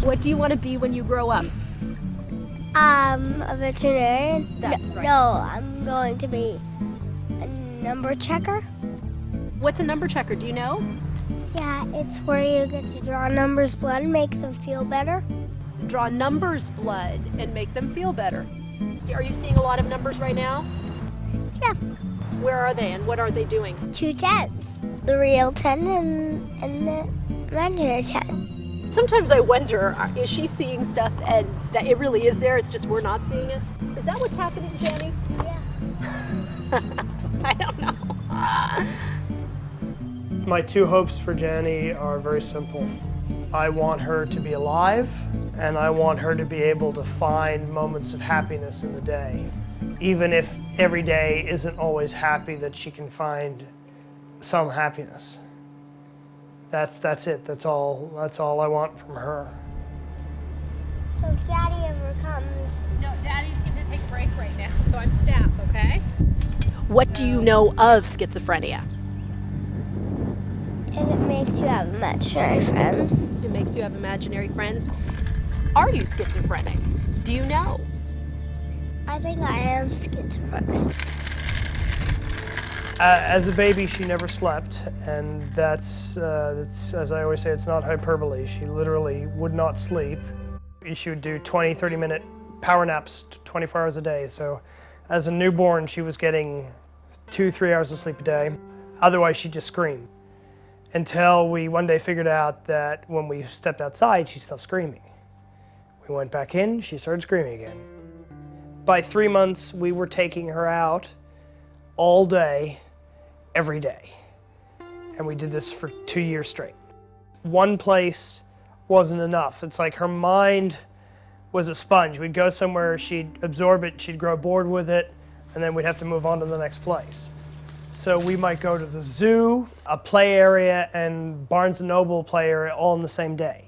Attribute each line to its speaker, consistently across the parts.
Speaker 1: What do you want to be when you grow up?
Speaker 2: A veterinarian.
Speaker 1: That's right.
Speaker 2: No, I'm going to be a number checker.
Speaker 1: What's a number checker? Do you know?
Speaker 2: Yeah, it's where you get to draw numbers blood and make them feel better.
Speaker 1: Draw numbers blood and make them feel better. Are you seeing a lot of numbers right now?
Speaker 2: Yeah.
Speaker 1: Where are they and what are they doing?
Speaker 2: 2 tens. The real 10 and the imaginary 10.
Speaker 1: Sometimes I wonder, is she seeing stuff and that it really is there, it's just we're not seeing it? Is that what's happening, Jani?
Speaker 2: Yeah.
Speaker 1: I don't know.
Speaker 3: My 2 hopes for Jani are very simple. I want her to be alive, and I want her to be able to find moments of happiness in the day. Even if every day isn't always happy, that she can find some happiness. That's it. That's all I want from her.
Speaker 2: So if Daddy ever comes...
Speaker 1: No, Daddy's going to take a break right now, so I'm staff, okay? What do you know of schizophrenia?
Speaker 2: It makes you have imaginary friends.
Speaker 1: It makes you have imaginary friends. Are you schizophrenic? Do you know?
Speaker 2: I think I am schizophrenic.
Speaker 3: As a baby, she never slept, and that's, as I always say, it's not hyperbole. She literally would not sleep. She would do 20, 30-minute power naps 24 hours a day. So as a newborn, she was getting 2-3 hours of sleep a day. Otherwise, she'd just scream. Until we one day figured out that when we stepped outside, she stopped screaming. We went back in, she started screaming again. By 3 months, we were taking her out all day, every day. And we did this for 2 years straight. One place wasn't enough. It's like her mind was a sponge. We'd go somewhere, she'd absorb it, she'd grow bored with it, and then we'd have to move on to the next place. So we might go to the zoo, a play area, and Barnes & Noble play area all in the same day.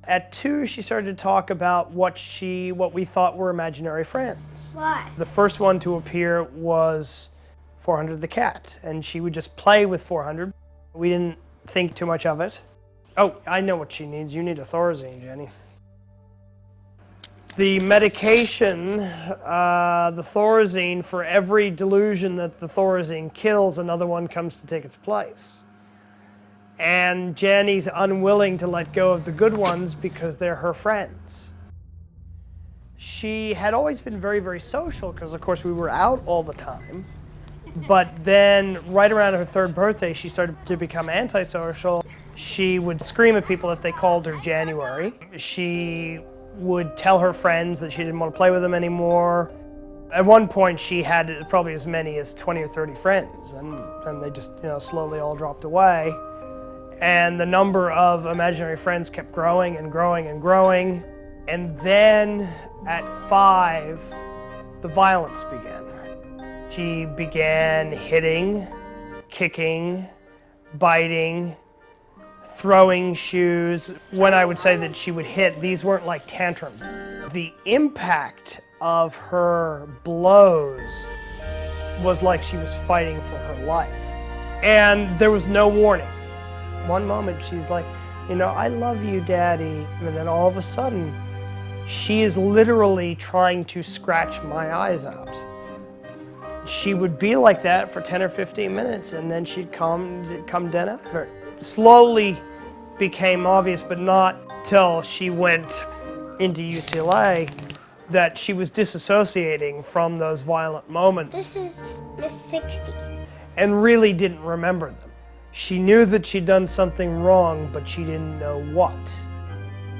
Speaker 3: At 2, she started to talk about what we thought were imaginary friends.
Speaker 2: Why?
Speaker 3: The first one to appear was 400 the cat, and she would just play with 400. We didn't think too much of it. Oh, I know what she needs. You need a Thorazine, Jani. The medication, the Thorazine, for every delusion that the Thorazine kills, another one comes to take its place. And Jani's unwilling to let go of the good ones because they're her friends. She had always been very, very social because, of course, we were out all the time. But then, right around her 3rd birthday, she started to become antisocial. She would scream at people if they called her January. She would tell her friends that she didn't want to play with them anymore. At one point, she had probably as many as 20 or 30 friends, and they just, slowly all dropped away. And the number of imaginary friends kept growing and growing and growing. And then at 5, the violence began. She began hitting, kicking, biting, throwing shoes. When I would say that she would hit, these weren't like tantrums. The impact of her blows was like she was fighting for her life. And there was no warning. One moment she's like, I love you, Daddy. And then all of a sudden, she is literally trying to scratch my eyes out. She would be like that for 10 or 15 minutes, and then she'd come dead after it. Slowly became obvious, but not till she went into UCLA, that she was disassociating from those violent moments.
Speaker 2: This is Miss 60.
Speaker 3: And really didn't remember them. She knew that she'd done something wrong, but she didn't know what.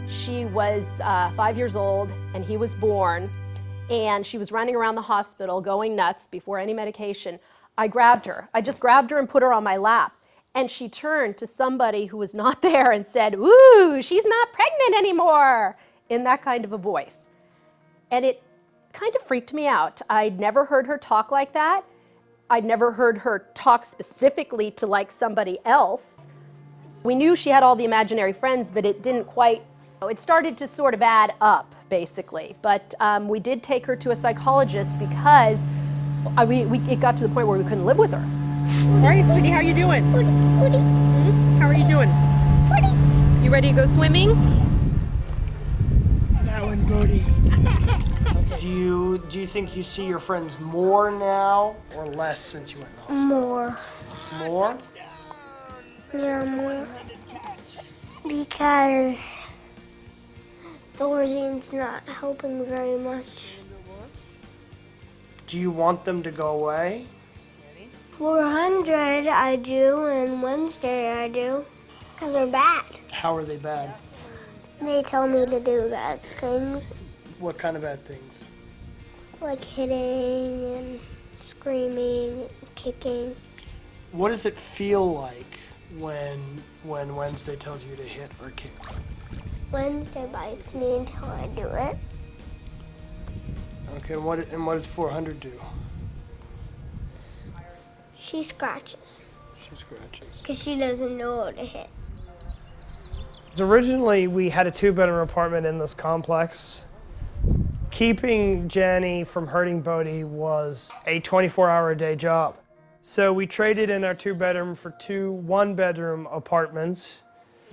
Speaker 1: She was 5 years old, and he was born, and she was running around the hospital going nuts before any medication. I grabbed her. I just grabbed her and put her on my lap. And she turned to somebody who was not there and said, "Ooh, she's not pregnant anymore," in that kind of a voice. And it kind of freaked me out. I'd never heard her talk like that. I'd never heard her talk specifically to like somebody else. We knew she had all the imaginary friends, but it didn't quite, it started to sort of add up, basically. But we did take her to a psychologist because it got to the point where we couldn't live with her. All right, sweetie, how are you doing?
Speaker 2: Pooty.
Speaker 1: How are you doing?
Speaker 2: Pooty.
Speaker 1: You ready to go swimming?
Speaker 3: Buddy. Do you think you see your friends more now or less since you went to hospital?
Speaker 2: More.
Speaker 3: More?
Speaker 2: Yeah, more. Because Thorzine's not helping very much.
Speaker 3: Do you want them to go away?
Speaker 2: 400 I do, and Wednesday I do. Because they're bad.
Speaker 3: How are they bad?
Speaker 2: They tell me to do bad things,
Speaker 3: What kind of bad things?
Speaker 2: like hitting and screaming, kicking.
Speaker 3: What does it feel like when Wednesday tells you to hit or kick?
Speaker 2: Wednesday bites me until I do it.
Speaker 3: Okay, and what does 400 do?
Speaker 2: She scratches
Speaker 3: She scratches.
Speaker 2: because she doesn't know how to hit.
Speaker 3: Originally, we had a 2-bedroom apartment in this complex. Keeping Jani from hurting Bodhi was a 24-hour-a-day job. So we traded in our 2-bedroom for 2 1-bedroom apartments.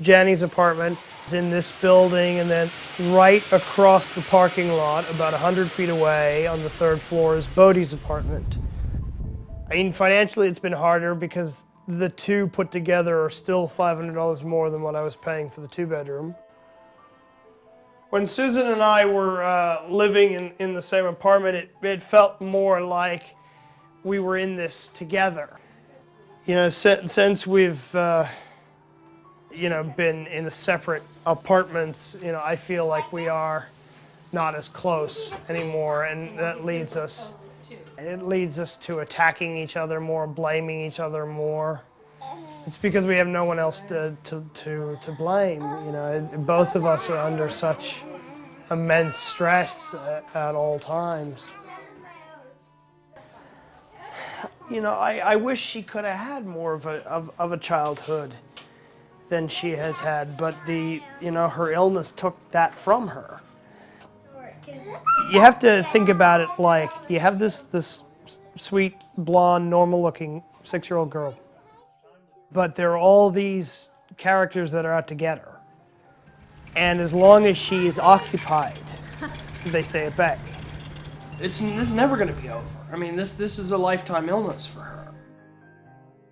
Speaker 3: Jani's apartment is in this building, and then right across the parking lot, about 100 feet away on the 3rd floor, is Bodhi's apartment. I mean, financially, it's been harder because the 2 put together are still $500 more than what I was paying for the 2-bedroom. When Susan and I were living in the same apartment, it felt more like we were in this together. You know, since we've been in the separate apartments, I feel like we are not as close anymore, and that leads us to attacking each other more, blaming each other more. It's because we have no one else to blame. Both of us are under such immense stress at all times. I wish she could have had more of a childhood than she has had, but her illness took that from her. You have to think about it like you have this sweet, blonde, normal-looking 6-year-old girl, but there are all these characters that are out to get her. And as long as she is occupied, they stay at bay. This is never going to be over. I mean, this is a lifetime illness for her.